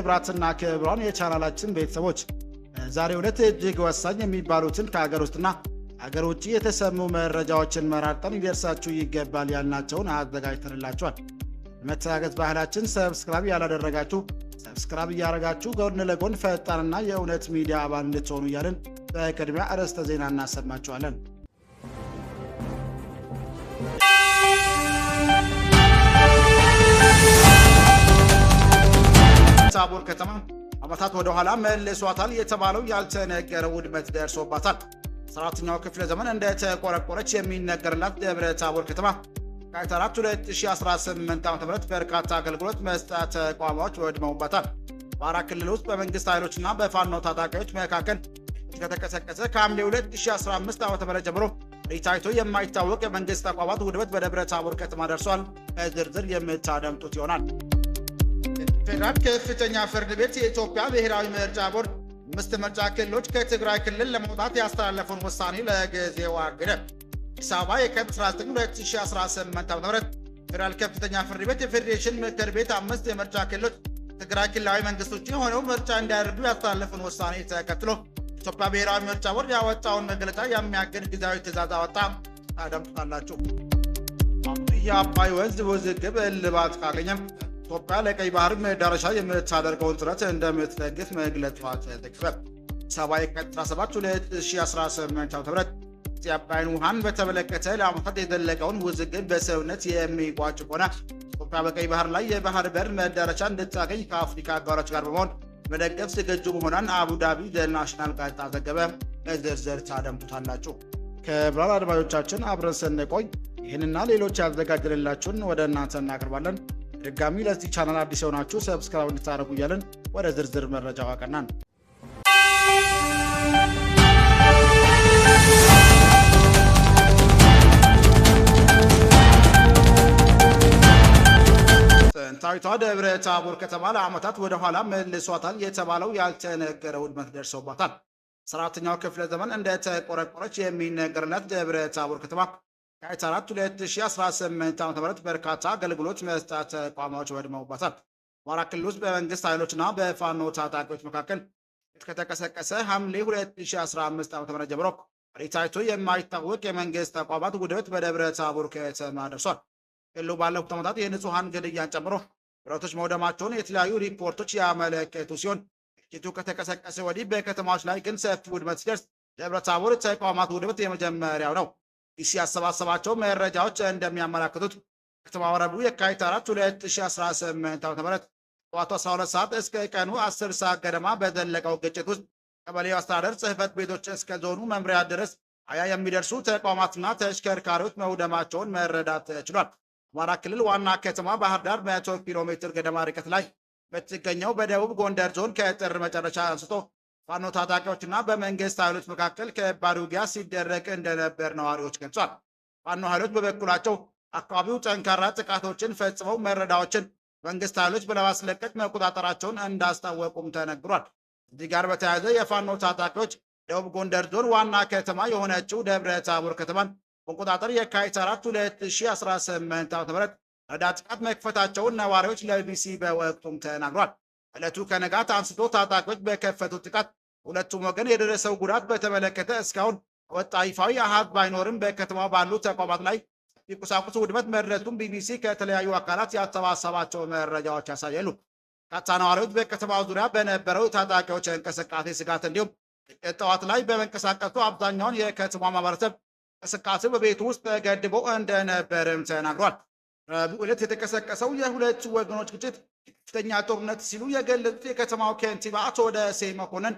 ክብራትና ክብራን የቻናላችን ቤተሰቦች ዛሬ ዕለት እጅግ ወሳኝ የሚባሉትን ከሀገር ውስጥና ሀገር ውጭ የተሰሙ መረጃዎችን መራርጠን ይደርሳችሁ ይገባል ያልናቸውን አዘጋጅተንላችኋል። መተጋገዝ ባህላችን ሰብስክራይብ ያላደረጋችሁ ሰብስክራይብ እያደረጋችሁ ጎን ለጎን ፈጣንና የእውነት ሚዲያ አባል እንድትሆኑ እያልን በቅድሚያ አርዕስተ ዜና እናሰማችኋለን። ታቦር ከተማ አመታት ወደ ኋላ መልሷታል የተባለው ያልተነገረ ውድመት ደርሶባታል። 14ኛው ክፍለ ዘመን እንደተቆረቆረች የሚነገርላት ደብረ ታቦር ከተማ ከ4 2018 ዓ.ም በርካታ አገልግሎት መስጠት ተቋማት ወድመውባታል። በአማራ ክልል ውስጥ በመንግስት ኃይሎችና በፋኖ ታጣቂዎች መካከል ከተቀሰቀሰ ከሐምሌ 2015 ዓ.ም ጀምሮ ታይቶ የማይታወቅ የመንግስት ተቋማት ውድመት በደብረ ታቦር ከተማ ደርሷል። በዝርዝር የምታደምጡት ይሆናል። ፌዴራል ከፍተኛ ፍርድ ቤት የኢትዮጵያ ብሔራዊ ምርጫ ቦርድ 5 ምርጫ ክልሎች ከትግራይ ክልል ለመውጣት ያስተላለፈውን ውሳኔ ለጊዜው አገደ። አዲስ አበባ የካቲት 19 2018 ዓ.ም ፌዴራል ከፍተኛ ፍርድ ቤት የፌዴሬሽን ምክር ቤት 5 የምርጫ ክልሎች ትግራይ ክልላዊ መንግስት ውጭ ሆነው ምርጫ እንዲያደርጉ ያስተላለፈውን ውሳኔ ተከትሎ ኢትዮጵያ ብሔራዊ ምርጫ ቦርድ ያወጣውን መግለጫ የሚያግድ ጊዜያዊ ትዕዛዝ አወጣ። ታደምጡታላችሁ። የአባይ ወንዝ ውዝግብ እልባት ካገኘም ኢትዮጵያ ለቀይ ባህር መዳረሻ የምታደርገውን ጥረት እንደምትደግፍ መግለጿ ተዘገበ። ሰባ የካቲት 17 2018 ዓ.ም የአባይን ውሃን በተመለከተ ለዓመታት የዘለቀውን ውዝግብ በሰውነት የሚቋጭ ሆነ ኢትዮጵያ በቀይ ባህር ላይ የባህር በር መዳረሻ እንድታገኝ ከአፍሪካ አጋሮች ጋር በመሆን መደገፍ ዝግጁ መሆኗን አቡዳቢ ዘናሽናል ጋዜጣ ዘገበ። በዝርዝር ታደምጡታላችሁ። ክቡራን አድማጮቻችን አብረን ስንቆይ ይህንና ሌሎች ያዘጋጀንላችሁን ወደ እናንተ እናቀርባለን። ድጋሚ ለዚህ ቻናል አዲስ የሆናችሁ ሰብስክራይብ እንድታደርጉ እያልን ወደ ዝርዝር መረጃው አቀናን። ጥንታዊቷ ደብረ ታቦር ከተማ ለዓመታት ወደ ኋላ መልሷታል የተባለው ያልተነገረ ውድመት ደርሶባታል። 14ኛው ክፍለ ዘመን እንደተቆረቆረች የሚነገርላት ደብረ ታቦር ከተማ ከ4 2018 ዓ.ም በርካታ አገልግሎት መስጠት ተቋማት ወድመውባታል። በአማራ ክልል ውስጥ በመንግስት ኃይሎችና በፋኖ ታጣቂዎች መካከል ከተቀሰቀሰ ሐምሌ 2015 ዓ.ም ጀምሮ ታይቶ የማይታወቅ የመንግስት ተቋማት ውድመት በደብረ ታቦር ከተማ ደርሷል። ክልሉ ባለፉት ዓመታት የንጹሐን ግድያን ጨምሮ ንብረቶች መውደማቸውን የተለያዩ ሪፖርቶች ያመለከቱ ሲሆን ግጭቱ ከተቀሰቀሰ ወዲህ በከተማዎች ላይ ግን ሰፊ ውድመት ሲደርስ ደብረ ታቦር ተቋማት ውድመት የመጀመሪያው ነው። ኢሲ ያሰባሰባቸው መረጃዎች እንደሚያመላክቱት ከተማ ወረዱ የካቲት 4 2018 ዓ.ም ጠዋቱ 12 ሰዓት እስከ ቀኑ 10 ሰዓት ገደማ በዘለቀው ግጭት ውስጥ ቀበሌው አስተዳደር ጽሕፈት ቤቶች እስከ ዞኑ መምሪያ ድረስ 20 የሚደርሱ ተቋማትና ተሽከርካሪዎች መውደማቸውን መረዳት ችሏል። አማራ ክልል ዋና ከተማ ባህር ዳር 100 ኪሎ ሜትር ገደማ ርቀት ላይ በትገኘው በደቡብ ጎንደር ዞን ከጥር መጨረሻ አንስቶ ፋኖ ታጣቂዎችና በመንግስት ኃይሎች መካከል ከባድ ውጊያ ሲደረግ እንደነበር ነዋሪዎች ገልጿል። ፋኖ ኃይሎች በበኩላቸው አካባቢው ጠንካራ ጥቃቶችን ፈጽመው መረዳዎችን መንግስት ኃይሎች በማስለቀቅ መቆጣጠራቸውን እንዳስታወቁም ተነግሯል። እዚህ ጋር በተያያዘ የፋኖ ታጣቂዎች ደቡብ ጎንደር ዞን ዋና ከተማ የሆነችው ደብረ ታቦር ከተማን መቆጣጠር የካቲት 4 2018 ዓ.ም ረዳ ጥቃት መክፈታቸውን ነዋሪዎች ለቢሲ በወቅቱም ተናግሯል። ዕለቱ ከነጋት አንስቶ ታጣቂዎች በከፈቱት ጥቃት ሁለቱም ወገን የደረሰው ጉዳት በተመለከተ እስካሁን ወጣ ይፋዊ አሃዝ ባይኖርም በከተማው ባሉ ተቋማት ላይ የቁሳቁስ ውድመት መድረሱን ቢቢሲ ከተለያዩ አካላት ያሰባሰባቸው መረጃዎች ያሳያሉ። በርካታ ነዋሪዎች በከተማው ዙሪያ በነበረው ታጣቂዎች እንቅስቃሴ ስጋት እንዲሁም ጠዋት ላይ በመንቀሳቀሱ አብዛኛውን የከተማ ማህበረሰብ እንቅስቃሴ በቤቱ ውስጥ ተገድቦ እንደነበርም ተናግሯል። ረቡዕ ዕለት የተቀሰቀሰው የሁለቱ ወገኖች ግጭት ከፍተኛ ጦርነት ሲሉ የገለጹት የከተማው ከንቲባ አቶ ደሴ መኮንን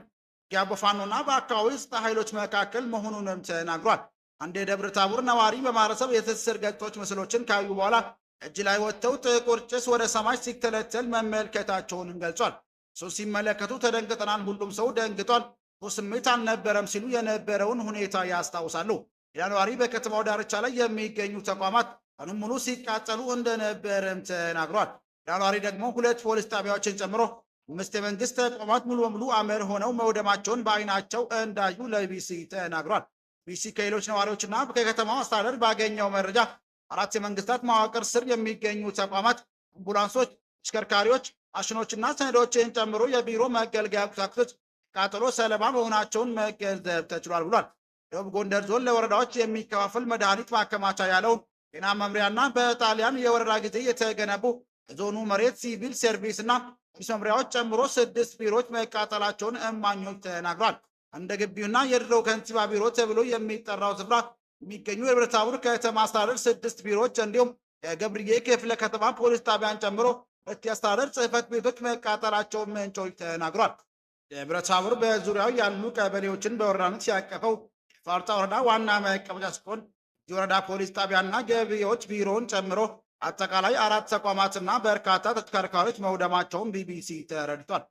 በፋኖና በአካባቢ ውስጥ ኃይሎች መካከል መሆኑንም ተናግሯል። አንድ የደብረ ታቦር ነዋሪ በማህበረሰብ የትስስር ገጾች ምስሎችን ካዩ በኋላ እጅ ላይ ወጥተው ጥቁር ጭስ ወደ ሰማይ ሲተለተል መመልከታቸውንም ገልጿል። ሰው ሲመለከቱ ተደንግጠናል፣ ሁሉም ሰው ደንግጧል፣ ስሜት አልነበረም ሲሉ የነበረውን ሁኔታ ያስታውሳሉ። ሌላ ነዋሪ በከተማው ዳርቻ ላይ የሚገኙ ተቋማት ቀኑን ሙሉ ሲቃጠሉ እንደነበረም ተናግሯል። ሌላ ነዋሪ ደግሞ 2 ፖሊስ ጣቢያዎችን ጨምሮ 5 የመንግስት ተቋማት ሙሉ በሙሉ አመድ ሆነው መውደማቸውን በአይናቸው እንዳዩ ለቢሲ ተናግሯል። ቢሲ ከሌሎች ነዋሪዎችና ከከተማው አስተዳደር ባገኘው መረጃ 4 የመንግስታት መዋቅር ስር የሚገኙ ተቋማት፣ አምቡላንሶች፣ ተሽከርካሪዎች፣ ማሽኖችና ሰነዶችን ጨምሮ የቢሮ መገልገያ ቁሳቁሶች ቃጠሎ ሰለባ መሆናቸውን መገንዘብ ተችሏል ብሏል። ደቡብ ጎንደር ዞን ለወረዳዎች የሚከፋፈል መድኃኒት ማከማቻ ያለው ጤና መምሪያና በጣሊያን የወረዳ ጊዜ የተገነቡ የዞኑ መሬት ሲቪል ሰርቪስ እና ፖሊስ መምሪያዎች ጨምሮ 6 ቢሮዎች መቃጠላቸውን እማኞች ተናግሯል። እንደ ግቢውና የድሮ ከንቲባ ቢሮ ተብሎ የሚጠራው ስፍራ የሚገኙ የደብረ ታቦር ከተማ አስተዳደር 6 ቢሮዎች እንዲሁም የገብርዬ ክፍለ ከተማ ፖሊስ ጣቢያን ጨምሮ 2 የአስተዳደር ጽሕፈት ቤቶች መቃጠላቸውን ምንጮች ተናግሯል። ደብረ ታቦር በዙሪያው ያሉ ቀበሌዎችን በወረዳነት ያቀፈው የፋርጣ ወረዳ ዋና መቀመጫ ሲሆን የወረዳ ፖሊስ ጣቢያና ገቢዎች ቢሮውን ጨምሮ አጠቃላይ 4 ተቋማትና በርካታ ተሽከርካሪዎች መውደማቸውን ቢቢሲ ተረድቷል።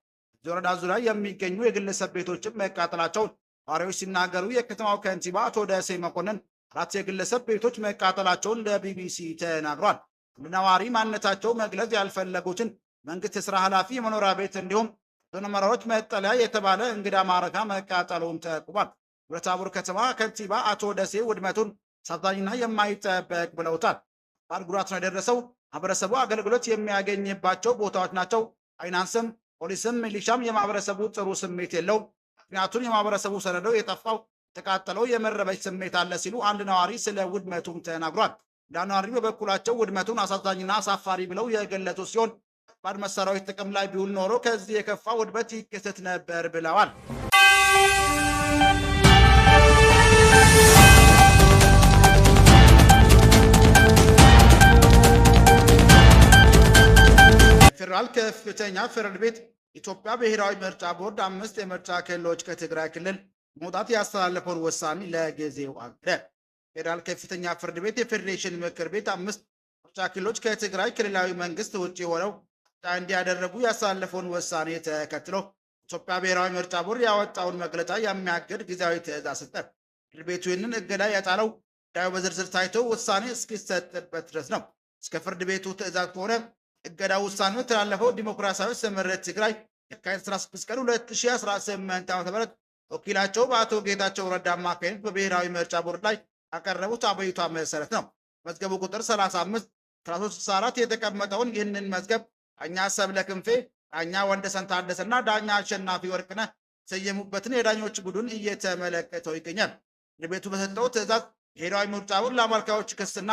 የወረዳ ዙሪያ የሚገኙ የግለሰብ ቤቶችን መቃጠላቸውን ነዋሪዎች ሲናገሩ የከተማው ከንቲባ አቶ ደሴ መኮንን 4 የግለሰብ ቤቶች መቃጠላቸውን ለቢቢሲ ተናግሯል። ነዋሪ ማንነታቸው መግለጽ ያልፈለጉትን መንግስት የስራ ኃላፊ የመኖሪያ ቤት እንዲሁም ዞን መጠለያ የተባለ እንግዳ ማረፊያ መቃጠሉን ተጠቁሟል። ደብረ ታቦር ከተማ ከንቲባ አቶ ደሴ ውድመቱን አሳዛኝና የማይጠበቅ ብለውታል። ባድ ጉዳት ነው የደረሰው። ማህበረሰቡ አገልግሎት የሚያገኝባቸው ቦታዎች ናቸው። ፋይናንስም፣ ፖሊስም፣ ሚሊሻም የማህበረሰቡ ጥሩ ስሜት የለውም። ምክንያቱም የማህበረሰቡ ሰነዶ የጠፋው የተቃጠለው የመረበሽ ስሜት አለ ሲሉ አንድ ነዋሪ ስለ ውድመቱም ተናግሯል። ነዋሪ በበኩላቸው ውድመቱን አሳዛኝና አሳፋሪ ብለው የገለጹ ሲሆን ባድ መሳሪያዎች ጥቅም ላይ ቢውል ኖሮ ከዚህ የከፋ ውድመት ይከሰት ነበር ብለዋል። ፌዴራል ከፍተኛ ፍርድ ቤት ኢትዮጵያ ብሔራዊ ምርጫ ቦርድ 5 የምርጫ ክልሎች ከትግራይ ክልል መውጣት ያስተላለፈውን ውሳኔ ለጊዜው አገደ። ፌዴራል ከፍተኛ ፍርድ ቤት የፌዴሬሽን ምክር ቤት 5 ምርጫ ክልሎች ከትግራይ ክልላዊ መንግስት ውጭ ሆነው እንዲያደርጉ ያስተላለፈውን ውሳኔ ተከትሎ ኢትዮጵያ ብሔራዊ ምርጫ ቦርድ ያወጣውን መግለጫ የሚያግድ ጊዜያዊ ትዕዛዝ ሰጠ። ፍርድ ቤቱ ይህንን እገዳ ያጣለው ጉዳዩ በዝርዝር ታይቶ ውሳኔ እስኪሰጥበት ድረስ ነው። እስከ ፍርድ ቤቱ ትዕዛዝ ከሆነ እገዳ ውሳኔው የተላለፈው ዲሞክራሲያዊ ስምረት ትግራይ የካቲት 16 ቀን 2018 ዓ.ም ወኪላቸው በአቶ ጌታቸው ረዳ አማካኝነት በብሔራዊ ምርጫ ቦርድ ላይ ያቀረቡት አቤቱታ መሰረት ነው። መዝገቡ ቁጥር 35 1364 የተቀመጠውን ይህንን መዝገብ ዳኛ ሰብለ ክንፌ፣ ዳኛ ወንደሰን ታደሰና ዳኛ አሸናፊ ወርቅነህ የሰየሙበትን የዳኞች ቡድን እየተመለከተው ይገኛል። ፍርድ ቤቱ በሰጠው ትዕዛዝ ብሔራዊ ምርጫ ቦርድ ለአመልካዮች ክስና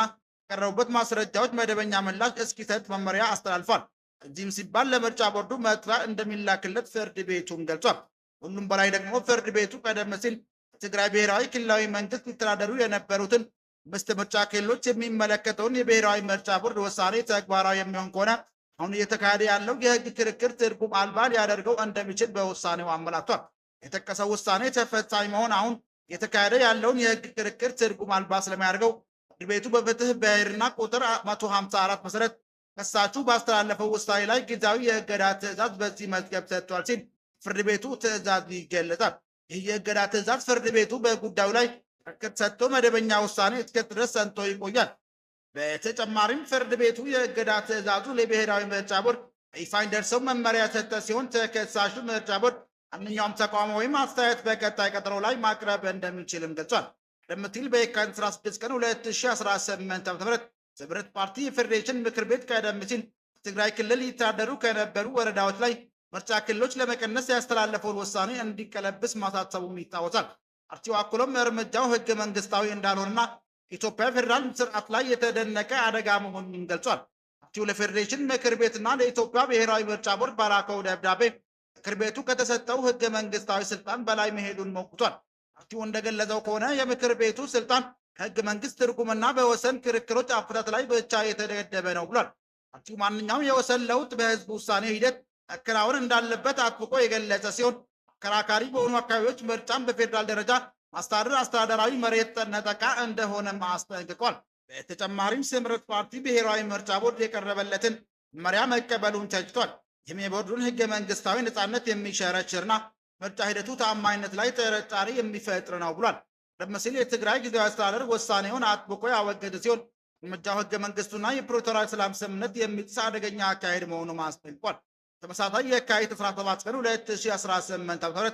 የቀረቡበት ማስረጃዎች መደበኛ ምላሽ እስኪሰጥ መመሪያ አስተላልፏል። እዚህም ሲባል ለምርጫ ቦርዱ መጥሪያ እንደሚላክለት ፍርድ ቤቱም ገልጿል። ሁሉም በላይ ደግሞ ፍርድ ቤቱ ቀደም ሲል ትግራይ ብሔራዊ ክልላዊ መንግስት ሊተዳደሩ የነበሩትን 5 ምርጫ ክልሎች የሚመለከተውን የብሔራዊ ምርጫ ቦርድ ውሳኔ ተግባራዊ የሚሆን ከሆነ አሁን እየተካሄደ ያለው የህግ ክርክር ትርጉም አልባ ሊያደርገው እንደሚችል በውሳኔው አመላክቷል። የተጠቀሰው ውሳኔ ተፈጻሚ መሆን አሁን እየተካሄደ ያለውን የህግ ክርክር ትርጉም አልባ ስለሚያደርገው ፍርድ ቤቱ በፍትህ ብሔርና ቁጥር 154 መሰረት ከሳቹ ባስተላለፈው ውሳኔ ላይ ጊዜያዊ የእገዳ ትዕዛዝ በዚህ መዝገብ ሰጥቷል ሲል ፍርድ ቤቱ ትዕዛዝ ይገለጻል። ይህ የእገዳ ትዕዛዝ ፍርድ ቤቱ በጉዳዩ ላይ ክርክር ሰጥቶ መደበኛ ውሳኔ እስኪሰጥ ድረስ ሰንቶ ይቆያል። በተጨማሪም ፍርድ ቤቱ የእገዳ ትዕዛዙ ለብሔራዊ ምርጫ ቦርድ ይፋ እንዲደርሰው መመሪያ ሰጠ ሲሆን ተከሳሹ ምርጫ ቦርድ ማንኛውም ተቃውሞ ወይም አስተያየት በቀጣይ ቀጠሮ ላይ ማቅረብ እንደሚችልም ገልጿል። ቀደም ሲል በየካቲት 16 ቀን 2018 ዓ.ም ስምረት ፓርቲ የፌዴሬሽን ምክር ቤት ቀደም ሲል ትግራይ ክልል ይተዳደሩ ከነበሩ ወረዳዎች ላይ ምርጫ ክልሎች ለመቀነስ ያስተላለፈውን ውሳኔ እንዲቀለብስ ማሳሰቡም ይታወሳል። ፓርቲው አክሎም እርምጃው ህገ መንግስታዊ እንዳልሆነና ኢትዮጵያ ፌዴራል ስርዓት ላይ የተደነቀ አደጋ መሆኑን ገልጿል። ፓርቲው ለፌዴሬሽን ምክር ቤትና ለኢትዮጵያ ብሔራዊ ምርጫ ቦርድ ባላከው ደብዳቤ ምክር ቤቱ ከተሰጠው ህገ መንግስታዊ ስልጣን በላይ መሄዱን ሞግቷል። ፓርቲው እንደገለጸው ከሆነ የምክር ቤቱ ስልጣን ከህገ መንግስት ትርጉምና በወሰን ክርክሮች አፈታት ላይ ብቻ የተገደበ ነው ብሏል። ፓርቲው ማንኛውም የወሰን ለውጥ በህዝብ ውሳኔ ሂደት መከናወን እንዳለበት አጥብቆ የገለጸ ሲሆን አከራካሪ በሆኑ አካባቢዎች ምርጫን በፌዴራል ደረጃ ማስተዳደር አስተዳደራዊ መሬት ነጠቃ እንደሆነም አስጠንቅቋል። በተጨማሪም ስምረት ፓርቲ ብሔራዊ ምርጫ ቦርድ የቀረበለትን መመሪያ መቀበሉን ተችቷል። ይህም የቦርዱን ህገ መንግስታዊ ነጻነት የሚሸረሽርና ምርጫ ሂደቱ ታማኝነት ላይ ጥርጣሬ የሚፈጥር ነው ብሏል። ቀደም ሲል የትግራይ ጊዜያዊ አስተዳደር ውሳኔውን አጥብቆ ያወገደ ሲሆን እርምጃው ህገ መንግስቱና የፕሪቶሪያ ሰላም ስምምነት የሚጥስ አደገኛ አካሄድ መሆኑን አስጠንቅቋል። ተመሳሳይ የካቲት 17 ቀን 2018 ዓ.ም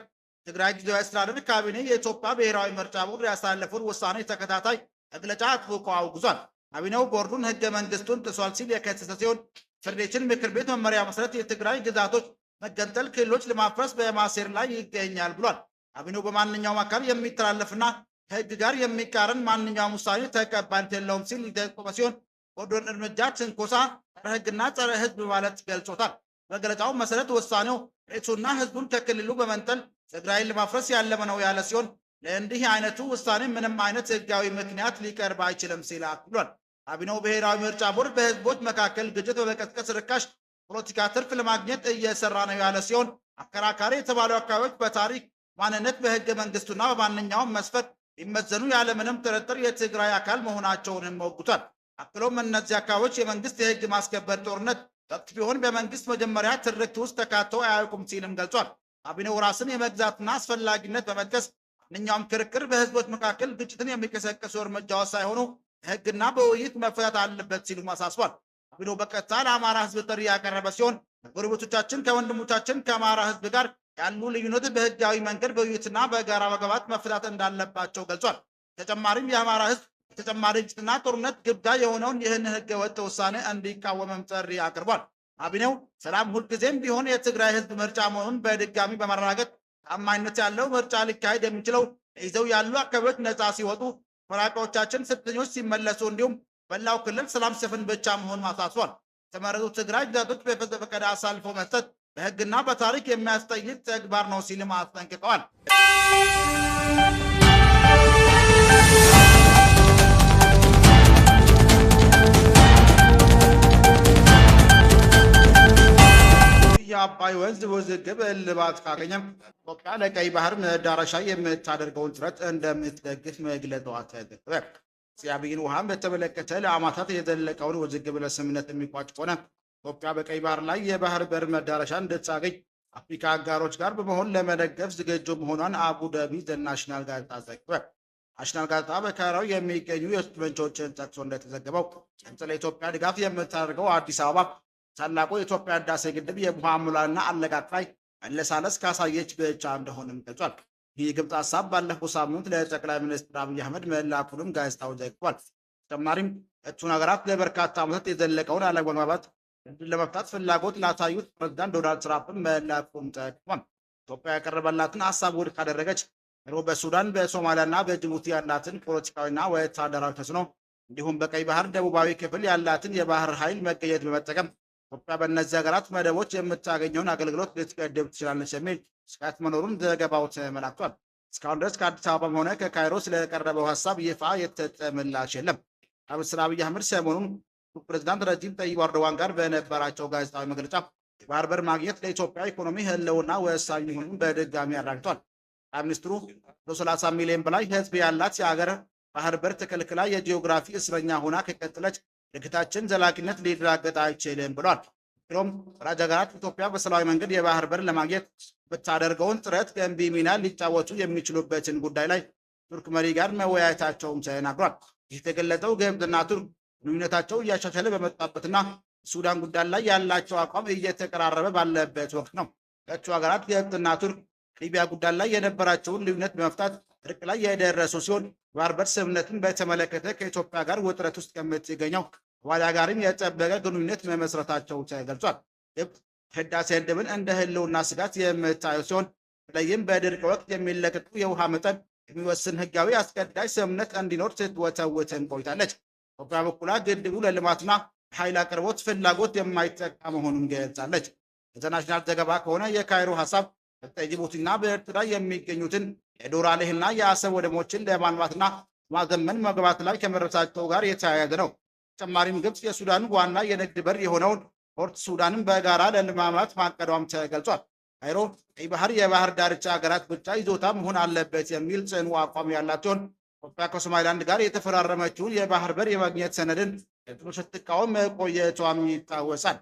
ትግራይ ጊዜያዊ አስተዳደር ካቢኔ የኢትዮጵያ ብሔራዊ ምርጫ ቦርድ ያሳለፈውን ውሳኔ ተከታታይ መግለጫ አጥብቆ አውግዟል። ካቢኔው ቦርዱን ህገ መንግስቱን ጥሷል ሲል የከሰሰ ሲሆን ፌዴሬሽን ምክር ቤት መመሪያ መሰረት የትግራይ ግዛቶች መገንጠል ክልሎች ለማፍረስ በማሴር ላይ ይገኛል ብሏል። ካቢኔው በማንኛውም አካል የሚተላለፍና ከህግ ጋር የሚቃረን ማንኛውም ውሳኔ ተቀባይነት የለውም ሲል የጠቆመ ሲሆን ወዶን እርምጃ ትንኮሳ፣ ጸረ ህግና ጸረ ህዝብ ማለት ገልጾታል። በገለጻው መሰረት ውሳኔው ሬቱና ህዝቡን ከክልሉ በመንጠል ትግራይን ለማፍረስ ያለመ ነው ያለ ሲሆን ለእንዲህ አይነቱ ውሳኔ ምንም አይነት ህጋዊ ምክንያት ሊቀርብ አይችልም ሲል አክሏል። ካቢኔው ብሔራዊ ምርጫ ቦርድ በህዝቦች መካከል ግጭት በመቀስቀስ ርካሽ ፖለቲካ ትርፍ ለማግኘት እየሰራ ነው ያለ ሲሆን አከራካሪ የተባሉ አካባቢዎች በታሪክ ማንነት፣ በህገ መንግስቱና በማንኛውም መስፈርት ሊመዘኑ ያለምንም ጥርጥር የትግራይ አካል መሆናቸውንም ወጉቷል። አክሎም እነዚህ አካባቢዎች የመንግስት የህግ ማስከበር ጦርነት ወቅት ቢሆን በመንግስት መጀመሪያ ትርክት ውስጥ ተካተው አያውቁም ሲልም ገልጿል። ካቢኔው ራስን የመግዛትና አስፈላጊነት በመጥቀስ ማንኛውም ክርክር በህዝቦች መካከል ግጭትን የሚቀሰቀሱ እርምጃዎች ሳይሆኑ ህግና በውይይት መፈታት አለበት ሲሉም አሳስቧል። ካቢኔው በቀጥታ ለአማራ ህዝብ ጥሪ ያቀረበ ሲሆን ጎረቤቶቻችን ከወንድሞቻችን ከአማራ ህዝብ ጋር ያሉ ልዩነት በህጋዊ መንገድ በውይይትና በጋራ መግባባት መፈታት እንዳለባቸው ገልጿል። ተጨማሪም የአማራ ህዝብ ተጨማሪ ግጭትና ጦርነት ግብዳ የሆነውን ይህን ህገ ወጥ ውሳኔ እንዲቃወምም ጥሪ አቅርቧል። ካቢኔው ሰላም ሁልጊዜም ቢሆን የትግራይ ህዝብ ምርጫ መሆኑን በድጋሚ በማረጋገጥ ታማኝነት ያለው ምርጫ ሊካሄድ የሚችለው ይዘው ያሉ አካባቢዎች ነፃ ሲወጡ፣ ተፈናቃዮቻችን፣ ስደተኞች ሲመለሱ እንዲሁም በላው ክልል ሰላም ሲሰፍን ብቻ መሆኑን አሳስቧል። የተመረጡ ትግራይ ግዛቶች በፈቃድ አሳልፎ መስጠት በህግና በታሪክ የሚያስጠይቅ ተግባር ነው ሲልም አስጠንቅቀዋል። የአባይ ወንዝ ውዝግብ እልባት ካገኘም ኢትዮጵያ ለቀይ ባህር መዳረሻ የምታደርገውን ጥረት እንደምትደግፍ መግለጿ ተዘገበ። የአባይን ውሃን በተመለከተ ለዓመታት የዘለቀውን ውዝግብ ለስምምነት የሚቋጭ ሆነ ኢትዮጵያ በቀይ ባህር ላይ የባህር በር መዳረሻ እንድታገኝ አፍሪካ አጋሮች ጋር በመሆን ለመደገፍ ዝግጁ መሆኗን አቡዳቢ ዘናሽናል ጋዜጣ ዘግቧል። ናሽናል ጋዜጣ በካይሮ የሚገኙ የውስጥ ምንጮችን ጠቅሶ እንደተዘገበው ግብጽ ለኢትዮጵያ ድጋፍ የምታደርገው አዲስ አበባ ታላቁ የኢትዮጵያ ህዳሴ ግድብ የውሃ ሙላትና አለቃቅ ላይ መለሳለስ ካሳየች ብቻ እንደሆነም ገልጿል። ይህ ግብጽ ሀሳብ ባለፈው ሳምንት ለጠቅላይ ሚኒስትር አብይ አህመድ መላኩንም ጋዜጣው ዘግቧል። ተጨማሪም ሁለቱን ሀገራት ለበርካታ ዓመታት የዘለቀውን አለመግባባት ለመፍታት ፍላጎት ላሳዩት ፕሬዝዳንት ዶናልድ ትራምፕ መላኩን ጠቅሟል። ኢትዮጵያ ያቀረበላትን ሀሳብ ውድቅ ካደረገች በሱዳን፣ በሶማሊያና በጅቡቲ ያላትን ፖለቲካዊና ወታደራዊ ተጽዕኖ እንዲሁም በቀይ ባህር ደቡባዊ ክፍል ያላትን የባህር ኃይል መገኘት በመጠቀም ኢትዮጵያ በእነዚህ ሀገራት መደቦች የምታገኘውን አገልግሎት ልትገድብ ትችላለች የሚል ስጋት መኖሩን ዘገባው ተመላክቷል። እስካሁን ድረስ ከአዲስ አበባም ሆነ ከካይሮ ስለቀረበው ሀሳብ ይፋ የተሰጠ ምላሽ የለም። ሚኒስትር አብይ አህመድ ሰሞኑን ፕሬዝዳንት ረጂብ ጠይብ ኤርዶዋን ጋር በነበራቸው ጋዜጣዊ መግለጫ የባህር በር ማግኘት ለኢትዮጵያ ኢኮኖሚ ህልውና ወሳኝ መሆኑን በድጋሚ አረጋግጧል። ሚኒስትሩ 30 ሚሊዮን በላይ ህዝብ ያላት የሀገር ባህር በር ተከልክላ የጂኦግራፊ እስረኛ ሆና ከቀጠለች ለግታችን ዘላቂነት ሊረጋገጥ አይችልም ብሏል። ሆኖም ወዳጅ ሀገራት ኢትዮጵያ በሰላማዊ መንገድ የባህር በር ለማግኘት ብታደርገውን ጥረት ገንቢ ሚና ሊጫወቱ የሚችሉበትን ጉዳይ ላይ ቱርክ መሪ ጋር መወያየታቸውም ተናግሯል። ይህ የተገለጸው ግብጽና ቱርክ ግንኙነታቸው እያሻሻለ በመጣበትና ሱዳን ጉዳይ ላይ ያላቸው አቋም እየተቀራረበ ባለበት ወቅት ነው። ሁለቱ ሀገራት ግብጽና ቱርክ ሊቢያ ጉዳይ ላይ የነበራቸውን ልዩነት በመፍታት እርቅ ላይ የደረሱ ሲሆን ባህር በር ስምምነትን በተመለከተ ከኢትዮጵያ ጋር ውጥረት ውስጥ ከምትገኘው ሶማሊያ ጋርም የጠበቀ ግንኙነት መመስረታቸው ተገልጿል። ግብጽ ህዳሴ ግድብን እንደ ህልውና ስጋት የምታየው ሲሆን በተለይም በድርቅ ወቅት የሚለቀቁ የውሃ መጠን የሚወስን ህጋዊ አስገዳጅ ስምምነት እንዲኖር ስትወተውትን ቆይታለች። ኢትዮጵያ በኩሏ ግድቡ ለልማትና ኃይል አቅርቦት ፍላጎት የማይጠቃ መሆኑን ገልጻለች። ኢንተርናሽናል ዘገባ ከሆነ የካይሮ ሀሳብ በጅቡቲና በኤርትራ የሚገኙትን የዶራሌህና የአሰብ ወደቦችን ለማልማትና ማዘመን መግባት ላይ ከመድረሳቸው ጋር የተያያዘ ነው። ተጨማሪም ግብጽ የሱዳን ዋና የንግድ በር የሆነውን ፖርት ሱዳንን በጋራ ለማልማት ማቀዷም ተገልጿል። ካይሮ ቀይ ባህር የባህር ዳርቻ ሀገራት ብቻ ይዞታ መሆን አለበት የሚል ጽኑ አቋም ያላት ሲሆን ኢትዮጵያ ከሶማሊላንድ ጋር የተፈራረመችውን የባህር በር የማግኘት ሰነድን ስትቃወም መቆየቷም ይታወሳል።